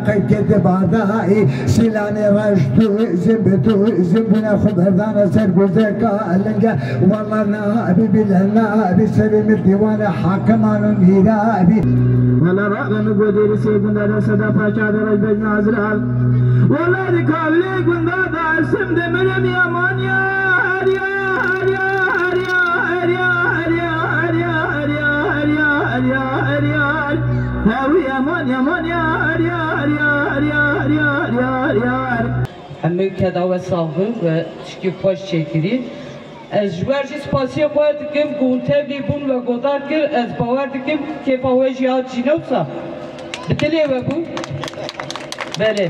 قید بادای سیلان رشتو زبدو زبنا خبردان سرگوزه کالنگا والله نابی بلنا بی سبیم دیوان حاکمان میرابی ولا رأنا قدير سيدنا رسدا فاكاد رجل نازلال ولا ركابلي قلنا دارسم دمرم يا مان يا هريا هريا هريا هريا هريا هريا هريا هريا هريا هاوي يا مان يا مان يا هريا هريا هريا هريا هريا هريا همه کدا و صاحب و تشکی خوش چکری از جوارجی سپاسی خواهد کم گونتبلی بون و گودار کر از باور دکم که پاوش یاد جینوسا بتلی و بو بله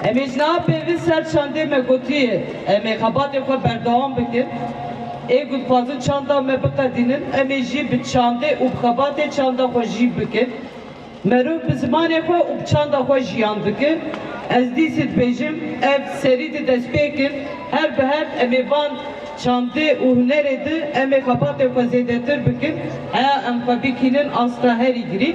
امیز نا پیوی سر چانده مگوتیه امی خبات خود بردوام بکن ای گود فازن چانده مبقدینن امیجی به چانده و خبات چانده خود جیب بکن مرو به زمان خود و چانده خود جیان بکن از دیست بیجم ev seri dest pêkin her bi her em ê van çandê û hunerê de em ê xebatê xwe zêdetir bikin heya em xwe bikînin asta herî girî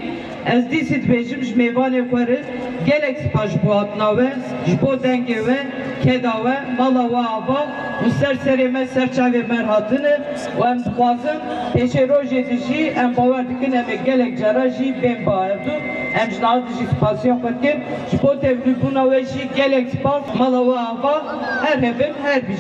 ez dîsî dibêjim ji mêvanê xwe re gelek spas ji bo hatina we ji bo dengê we keda we mala we ava û ser serê me ser çavê me hatine û em dixwazin pêşê rojê de jî em bawer dikin em ê gelek cara jî bên baevdû em ji navê de jî spasiya xwe dikin ji bo tevlîbûna we jî gelek spas mala we ava her hevin her bijî